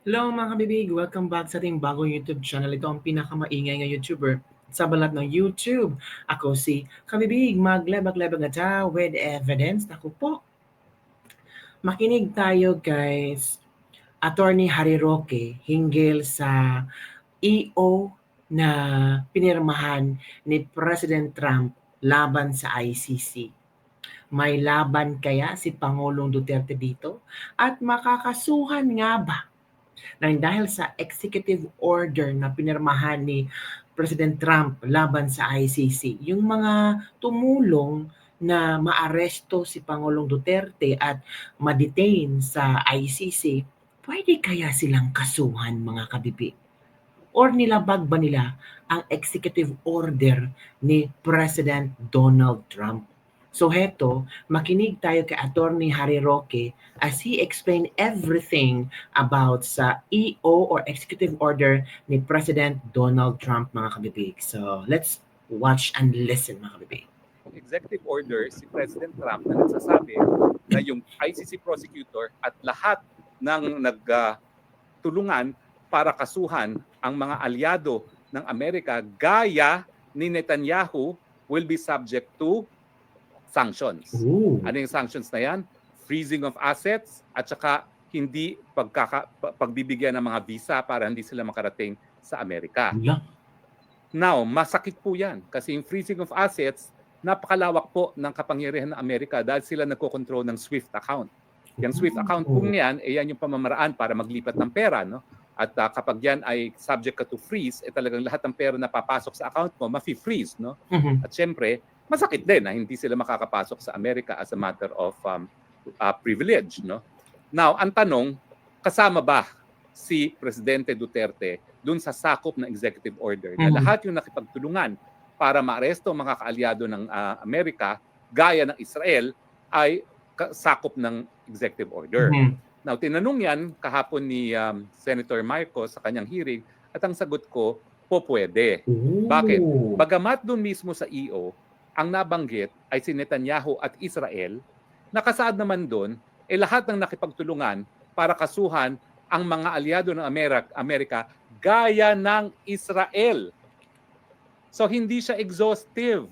Hello mga kabibig! Welcome back sa ating bagong YouTube channel. Ito ang pinakamaingay na YouTuber sa balat ng YouTube. Ako si Kabibig, maglebag-lebag na ta with evidence. Naku po, makinig tayo guys. Attorney Harry Roque hinggil sa EO na pinirmahan ni President Trump laban sa ICC. May laban kaya si Pangulong Duterte dito? At makakasuhan nga ba nang dahil sa executive order na pinirmahan ni President Trump laban sa ICC, yung mga tumulong na maaresto si Pangulong Duterte at ma-detain sa ICC, pwede kaya silang kasuhan mga kabibig? Or nilabag ba nila ang executive order ni President Donald Trump? So heto, makinig tayo kay Attorney Harry Roque as he explained everything about sa EO or executive order ni President Donald Trump mga kabibig. So let's watch and listen mga kabibig. Executive order si President Trump na nagsasabi na yung ICC prosecutor at lahat ng nagtulungan para kasuhan ang mga alyado ng Amerika gaya ni Netanyahu will be subject to sanctions. Ooh. Ano yung sanctions na yan? Freezing of assets at saka hindi pagbibigyan ng mga visa para hindi sila makarating sa Amerika. Yeah. Now, masakit po yan kasi yung freezing of assets, napakalawak po ng kapangyarihan ng Amerika dahil sila nagkokontrol ng SWIFT account. Yung SWIFT account po yan, yan yung pamamaraan para maglipat ng pera. No? At kapag yan ay subject ka to freeze, talagang lahat ng pera na papasok sa account mo, mafi-freeze. No? Mhm. At syempre, masakit din na hindi sila makakapasok sa Amerika as a matter of privilege. No? Now, ang tanong, kasama ba si Presidente Duterte dun sa sakop ng executive order na lahat yung nakipagtulungan para maaresto ang mga kaalyado ng Amerika gaya ng Israel ay sakop ng executive order. Now, tinanong yan kahapon ni Senator Marcos sa kanyang hearing at ang sagot ko, po pwede. Ooh. Bakit? Bagamat doon mismo sa EO, ang nabanggit ay si Netanyahu at Israel, nakasaad naman doon, lahat ng nakipagtulungan para kasuhan ang mga alyado ng Amerika gaya ng Israel. So hindi siya exhaustive.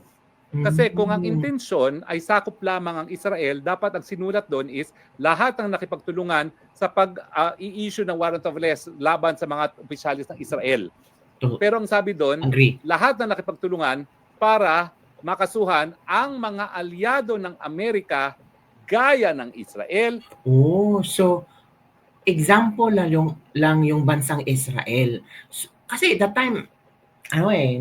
Kasi kung ang intensyon ay sakop lamang ang Israel, dapat ang sinulat doon is lahat ng nakipagtulungan sa pag-i-issue ng warrant of arrest laban sa mga opisyalis ng Israel. Pero ang sabi doon, lahat ng nakipagtulungan para makasuhan ang mga alyado ng Amerika gaya ng Israel. Oh, so example lang yung bansang Israel. Kasi that time,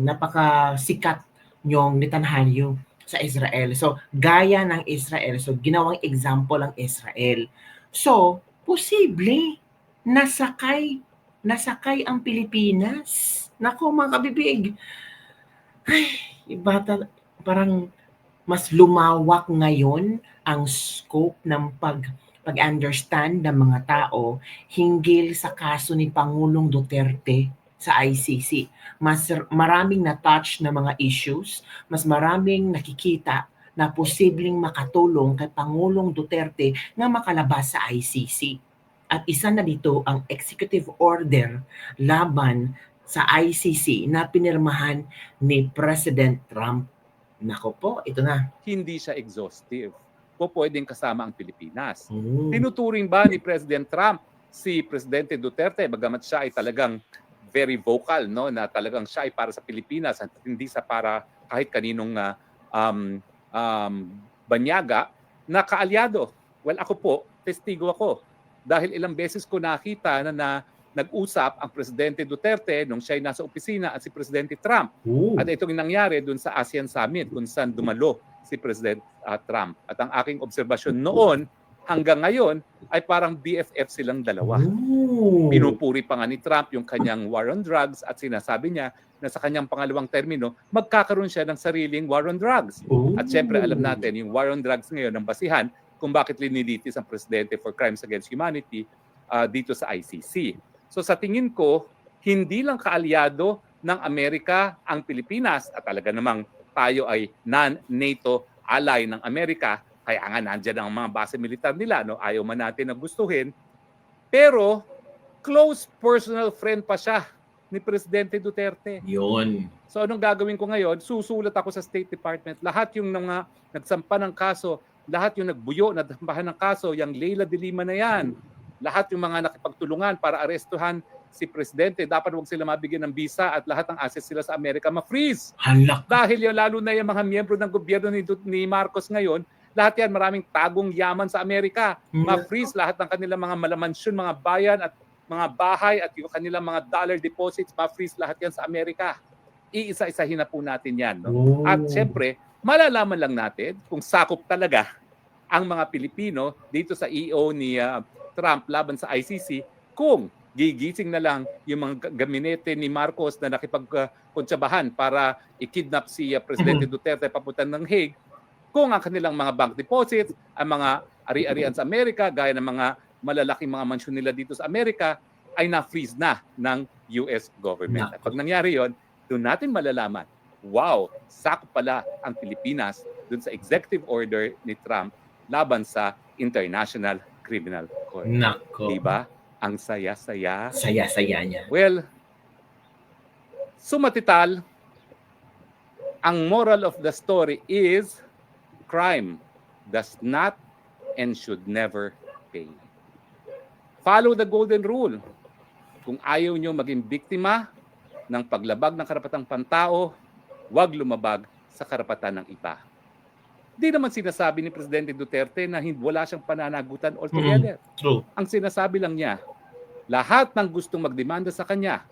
napakasikat yung Netanyahu sa Israel. So, gaya ng Israel. So, ginawang example ang Israel. So, posible nasakay ang Pilipinas. Nako mga kabibig. Ay, parang mas lumawak ngayon ang scope ng pag-understand ng mga tao hinggil sa kaso ni Pangulong Duterte sa ICC. Mas maraming na-touch na mga issues, mas maraming nakikita na posibleng makatulong kay Pangulong Duterte na makalabas sa ICC. At isa na dito ang executive order laban sa ICC na pinirmahan ni President Trump. Nako po, ito na. Hindi siya exhaustive. Po pwedeng kasama ang Pilipinas. Tinuturing ba ni President Trump si Presidente Duterte, bagamat siya ay talagang very vocal, no, na talagang siya ay para sa Pilipinas at hindi sa para kahit kaninong banyaga na kaalyado? Well, ako po, testigo ako. Dahil ilang beses ko nakita na nag-usap ang Presidente Duterte nung siya ay nasa opisina at si Presidente Trump. At ito yung nangyari dun sa ASEAN Summit kung saan dumalo si President Trump. At ang aking obserbasyon noon hanggang ngayon ay parang BFF silang dalawa. Pinupuri pa nga ni Trump yung kanyang war on drugs at sinasabi niya na sa kanyang pangalawang termino, magkakaroon siya ng sariling war on drugs. At syempre alam natin yung war on drugs ngayon ang basihan kung bakit linilitis ang Presidente for Crimes Against Humanity dito sa ICC. So sa tingin ko, hindi lang kaalyado ng Amerika ang Pilipinas at talaga namang tayo ay non-NATO ally ng Amerika, kaya nga nandiyan ang mga base militar nila, no? Ayaw man natin na gustuhin. Pero close personal friend pa siya ni Presidente Duterte. Yun. So anong gagawin ko ngayon? Susulat ako sa State Department. Lahat yung mga nagsampa ng kaso, lahat yung nagbuyo, nadampahan ng kaso, yung Leila de Lima na yan, lahat yung mga nakipagtulungan para arestuhan si Presidente, dapat huwag sila mabigyan ng visa at lahat ng assets sila sa Amerika ma-freeze. Halak. Dahil yung, lalo na yung mga miyembro ng gobyerno ni Marcos ngayon, lahat yan maraming tagong yaman sa Amerika. Ma-freeze lahat ng kanilang mga malamansyon, mga bayan at mga bahay at yung kanilang mga dollar deposits, ma-freeze lahat yan sa Amerika. Iisa-isahin na po natin yan. No? At syempre, malalaman lang natin kung sakop talaga ang mga Pilipino dito sa EO ni Trump laban sa ICC kung gigising na lang yung mga gabinete ni Marcos na nakipagkuntsabahan para i-kidnap si Presidente Duterte papunta ng Hague, kung ang kanilang mga bank deposits, ang mga ari-arian sa Amerika, gaya ng mga malalaking mga mansyon nila dito sa Amerika, ay na-freeze na ng US government. At pag nangyari yon, doon natin malalaman, wow, sakop pala ang Pilipinas doon sa executive order ni Trump laban sa International Criminal Court. Nako. Diba? Ang saya-saya. Saya-saya niya. Well, sumatital, ang moral of the story is crime does not and should never pay. Follow the golden rule. Kung ayaw nyo maging biktima ng paglabag ng karapatang pantao, huwag lumabag sa karapatan ng iba. Di naman sinasabi ni Presidente Duterte na wala siyang pananagutan altogether. True. Ang sinasabi lang niya, lahat ng gustong magdemanda sa kanya,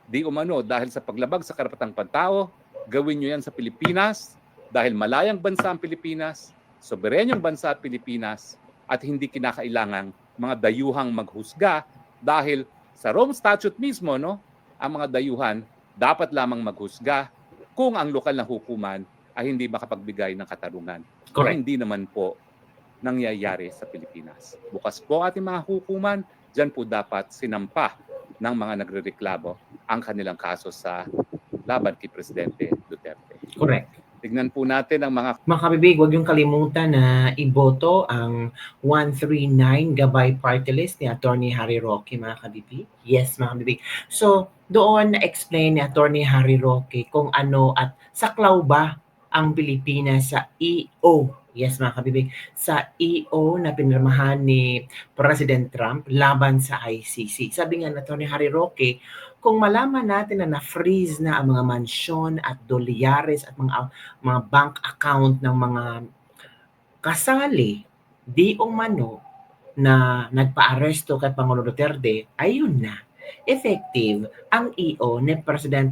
di umano dahil sa paglabag sa karapatang pantao, gawin nyo yan sa Pilipinas dahil malayang bansa ang Pilipinas, soberenyong bansa ang Pilipinas, at hindi kinakailangang mga dayuhang maghusga dahil sa Rome Statute mismo, no, ang mga dayuhan dapat lamang maghusga kung ang lokal na hukuman ay hindi makapagbigay ng katarungan. Correct. Hindi naman po nangyayari sa Pilipinas. Bukas po ating mga hukuman, dyan po dapat sinampa ng mga nagrereklamo ang kanilang kaso sa laban kay Presidente Duterte. Correct. Tignan po natin ang mga... Mga kabibig, huwag yung kalimutan na iboto ang 139 Gabay Party List ni Atty. Harry Roque, mga kabibig. Yes, mga kabibig. So, doon na-explain ni Atty. Harry Roque kung ano at saklaw ba ang Pilipinas sa EO. Yes, mga kabibig. Sa EO na pinirmahan ni President Trump laban sa ICC. Sabi nga ni Atty. Harry Roque, kung malaman natin na na-freeze na ang mga mansyon at dolyares at mga bank account ng mga kasali, di umano na nagpa-aresto kay Pangulo Duterte, ayun na. Effective ang EO ni President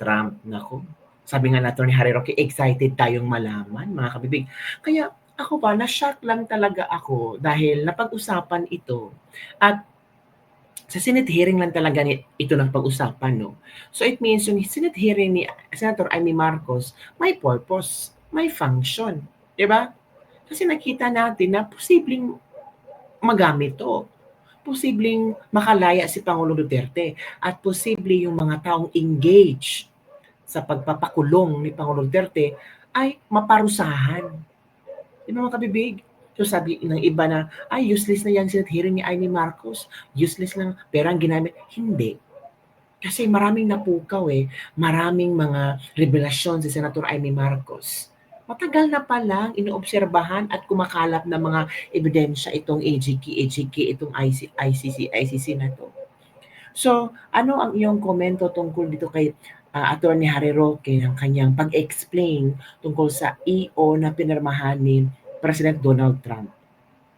Trump. Nako, sabi nga natin ni Harry Roque, excited tayong malaman, mga kabibig. Kaya ako pa, na-shock lang talaga ako dahil napag-usapan ito. At sa Senate hearing lang talaga ito ng pag-usapan, no? So it means yung Senate hearing ni Senator Amy Marcos may purpose, may function. Diba? Kasi nakita natin na posibleng magamit to. Posibleng makalaya si Pangulo Duterte at posible yung mga taong engage sa pagpapakulong ni Pangulo Duterte ay maparusahan. Di ba mga kabibig? So sabi ng iba na, ay useless na yan Senate hearing ni Amy Marcos. Useless lang. Pero ang ginamit, hindi. Kasi maraming napukaw maraming mga revelasyon si Senator Amy Marcos. Matagal na pa lang inoobserbahan at kumakalap ng mga ebidensya itong AGK, itong ICC na to. So, ano ang iyong komento tungkol dito kay Atty. Harry Roque ng kanyang pag-explain tungkol sa EO na pinirmahan ni President Donald Trump?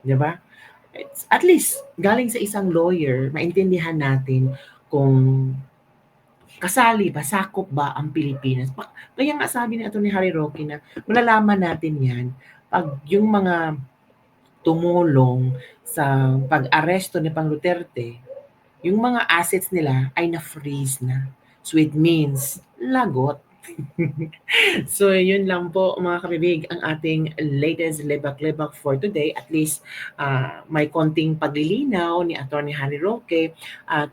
Di ba? At least, galing sa isang lawyer, maintindihan natin kung kasali ba, sakop ba ang Pilipinas. Kaya nga sabi ni Atty. Harry Roque na malalaman natin yan pag yung mga tumulong sa pag-aresto ni Pang Duterte, yung mga assets nila ay na-freeze na. So it means, lagot. So yun lang po mga kabibig ang ating latest lebak-lebak for today. At least may konting paglilinaw ni Atty. Harry Roque at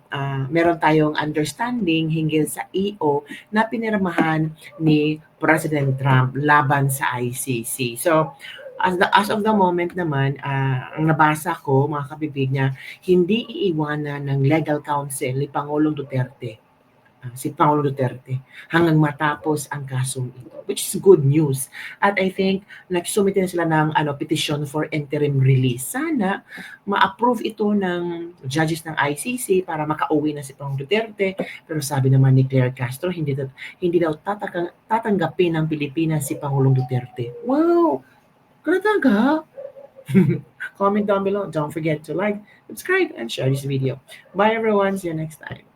meron tayong understanding hinggil sa EO na pinirmahan ni President Trump laban sa ICC. So As of the moment naman, ang nabasa ko, mga kabibig, na hindi iiwanan ng legal counsel ni Pangulong Duterte, si Pangulong Duterte, hanggang matapos ang kasong ito, which is good news. At I think nagsumite na sila ng petition for interim release. Sana ma-approve ito ng judges ng ICC para makauwi na si Pangulong Duterte. Pero sabi naman ni Claire Castro, hindi daw tatanggapin ng Pilipinas si Pangulong Duterte. Wow! Talaga? Comment down below. Don't forget to like, subscribe, and share this video. Bye everyone. See you next time.